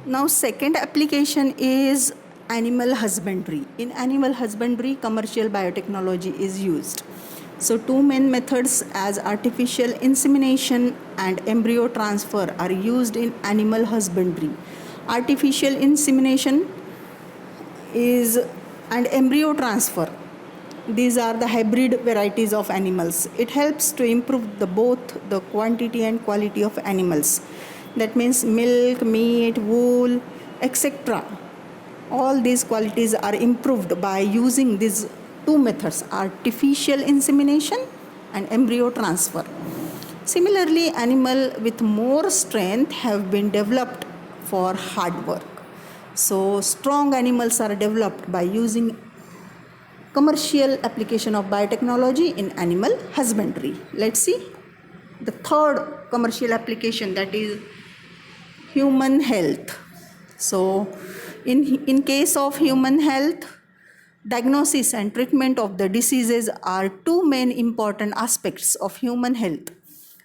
Now, second application is animal husbandry. In animal husbandry, commercial biotechnology is used. So, two main methods as artificial insemination and embryo transfer are used in animal husbandry. Artificial insemination is and embryo transfer. These are the hybrid varieties of animals. It helps to improve both the quantity and quality of animals. That means milk, meat, wool, etc. All these qualities are improved by using these two methods, artificial insemination and embryo transfer. Similarly, animals with more strength have been developed for hard work. So, strong animals are developed by using commercial application of biotechnology in animal husbandry. Let's see the third commercial application, that is human health. So, in case of human health, diagnosis and treatment of the diseases are two main important aspects of human health.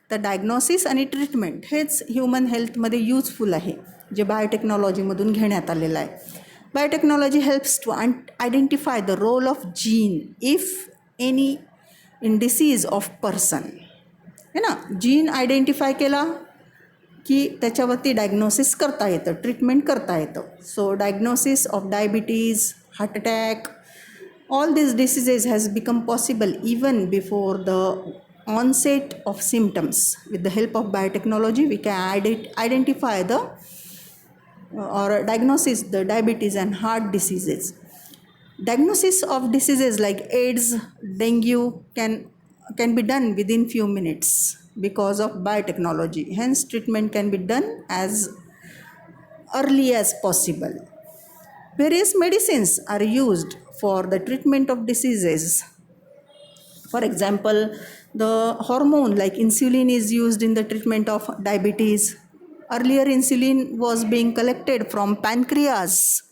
The diagnosis आणि treatment हेच human हेल्थमध्ये useful आहे, जे बायोटेक्नॉलॉजीमधून घेण्यात आलेलं आहे. Biotechnology helps to identify the role of gene if any in disease of person, है ना. जीन आयडेंटिफाय केला की त्याच्यावरती डायग्नोसिस करता येतं, ट्रीटमेंट करता येतं. So diagnosis of diabetes, heart attack, all these diseases has become possible even before the onset of symptoms. With the help of biotechnology, we can identify the or diagnosis the diabetes and heart diseases. Diagnosis of diseases like AIDS, dengue can be done within few minutes because of biotechnology. Hence, treatment can be done as early as possible. Various medicines are used for the treatment of diseases. For example, the hormone like insulin is used in the treatment of diabetes. Earlier, insulin was being collected from pancreas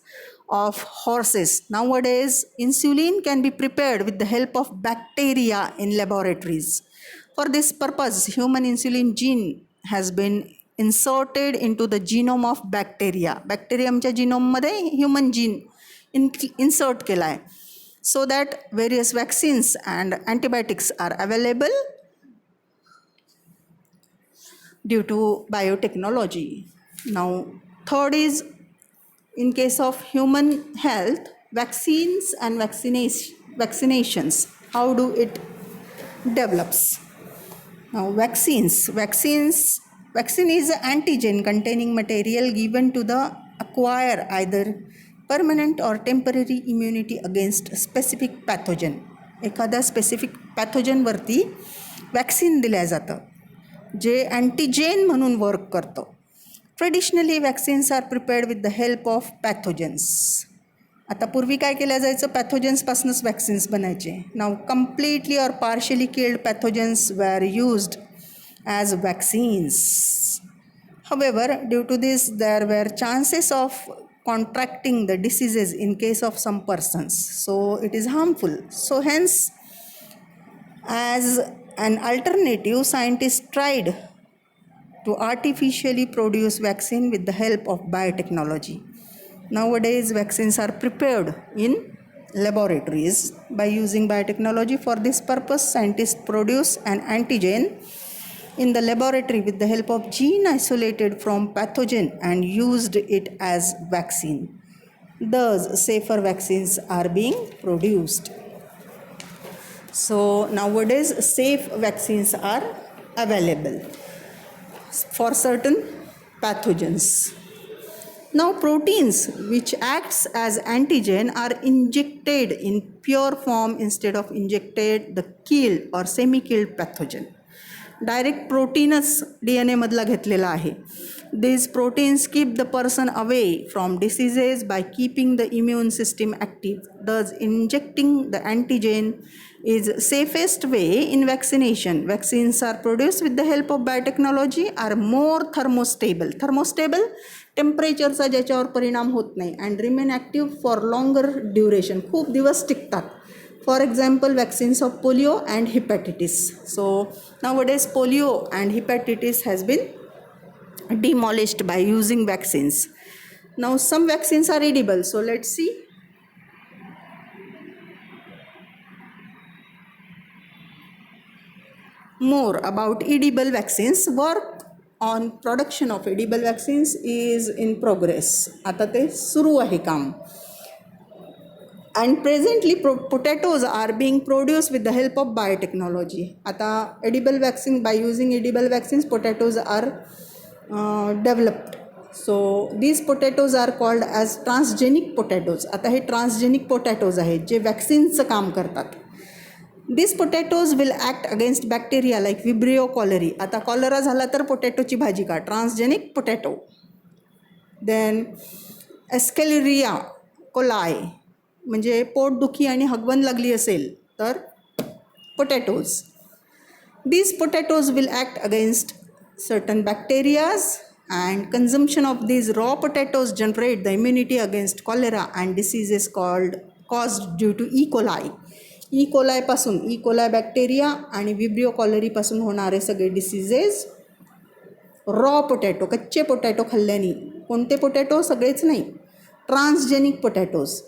of horses. Nowadays, insulin can be prepared with the help of bacteria in laboratories. For this purpose, human insulin gene has been inserted into the genome of bacteria. बॅक्टेरियमच्या जीनोममध्ये human gene insert केला आहे, so that various vaccines and antibiotics are available due to biotechnology. Now, third is in case of human health, vaccines and vaccinations. How do it develops? Now, vaccine is an antigen containing material given to the acquire either permanent or temporary immunity against specific pathogen. एखाद्या specific पॅथोजनवरती vaccine दिल्या जातं जे antigen म्हणून work करतं. Traditionally vaccines are prepared with the help of pathogens. आता पूर्वी काय केलं जायचं, पॅथोजन्सपासूनच वॅक्सिन्स बनायचे. नाव completely or partially killed pathogens were used as vaccines. However, due to this, there were chances of contracting the diseases in case of some persons. So, it is harmful. So, hence, as an alternative, scientists tried to artificially produce vaccine with the help of biotechnology. Nowadays, vaccines are prepared in laboratories by using biotechnology. For this purpose, scientists produce an antigen in the laboratory with the help of gene isolated from pathogen and used it as vaccine. Thus, safer vaccines are being produced. So, nowadays, safe vaccines are available for certain pathogens. Now, proteins which acts as antigen are injected in pure form instead of injected the killed or semi-killed pathogen. Direct प्रोटीनच DNA मधला घेतलेला आहे. These proteins keep the person away from diseases by keeping the immune system active. Thus, injecting the antigen is safest way in vaccination. Vaccines are produced with the help of biotechnology are more thermostable. Thermostable टेम्परेचरचा ज्याच्यावर परिणाम होत नाही and remain active for longer duration, खूप दिवस टिकतात. For example, vaccines of polio and hepatitis. So, nowadays polio and hepatitis has been demolished by using vaccines. Now some vaccines are edible. So let's see. More about edible vaccines. Work on production of edible vaccines is in progress. आता ते सुरू आहे काम. And presently potatoes are being produced with the help of biotechnology. आता edible vaccine, by using edible vaccines, potatoes are developed. So these potatoes are called as transgenic potatoes. आता हे transgenic potatoes आहेत जे वॅक्सिनचं काम करतात. These potatoes will act against bacteria like Vibrio cholerae. आता cholera झाला तर पोटॅटोची भाजी का, ट्रान्सजेनिक पोटॅटो. देन एस्केलेरिया कोलाय म्हणजे पोटदुखी आणि हगवण लागली असेल तर potatoes. These potatoes will act against certain bacterias, and consumption of these raw potatoes generate the immunity against cholera and diseases caused due to E. coli. E. coli पासून, E. coli bacteria आणि Vibrio कॉलरीपासून होणारे सगळे diseases raw potato, कच्चे potato खाल्ल्याने. कोणते potato? सगळेच नाही, transgenic potatoes.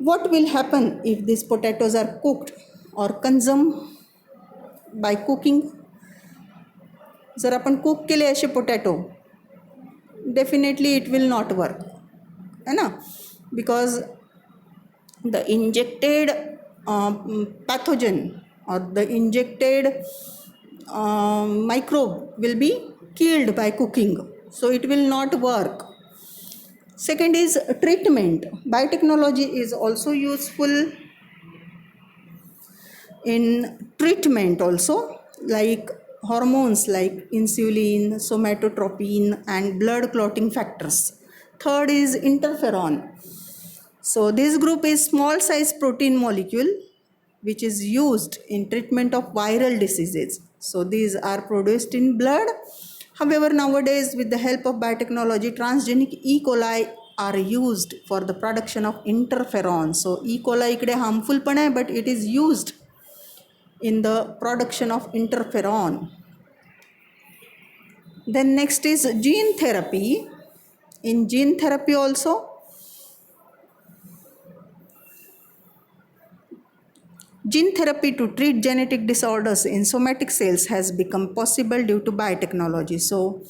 What will happen if these potatoes are cooked or consumed by cooking? जर आपण कुक केले असे potato, definitely it will not work, है ना, because the injected pathogen or the injected microbe will be killed by cooking, so it will not work. Second is treatment. Biotechnology is also useful in treatment also, like hormones like insulin, somatotropin and blood clotting factors. Third is interferon. So this group is small size protein molecule which is used in treatment of viral diseases. So these are produced in blood. However, nowadays with the help of biotechnology, transgenic E. coli are used for the production of interferon. So E. coli इकडे harmful पण आहे, but it is used in the production of interferon. Then next is gene therapy. In gene therapy also, gene therapy to treat genetic disorders in somatic cells has become possible due to biotechnology. So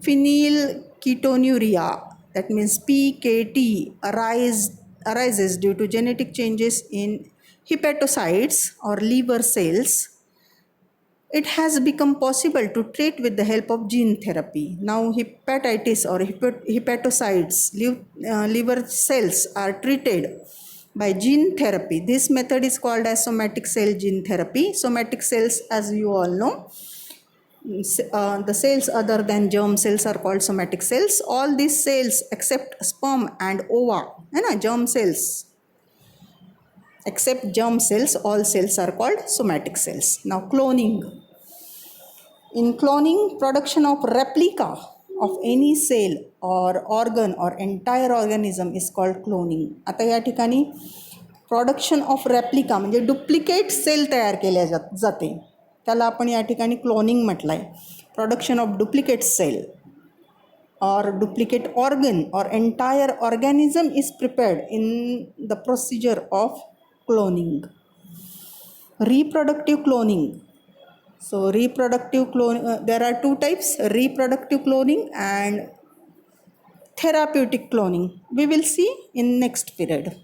phenylketonuria, that means PKT, arises due to genetic changes in hepatocytes or liver cells. It has become possible to treat with the help of gene therapy. Now hepatitis or hepatocytes, liver cells are treated by gene therapy. This method is called as somatic cell gene therapy. Somatic cells, as you all know, the cells other than germ cells are called somatic cells. All these cells except sperm and ova, germ cells, except germ cells, all cells are called somatic cells. Now cloning. In cloning, production of replica of any cell or organ or entire organism is called cloning. आता या ठिकाणी production of replica म्हणजे duplicate cell तयार केल्या जाते, त्याला आपण या ठिकाणी क्लोनिंग म्हटलं आहे. Production of duplicate cell or duplicate organ or entire organism is prepared in the procedure of cloning. Reproductive cloning. So reproductive cloning, there are two types, reproductive cloning and therapeutic cloning. We will see in next period.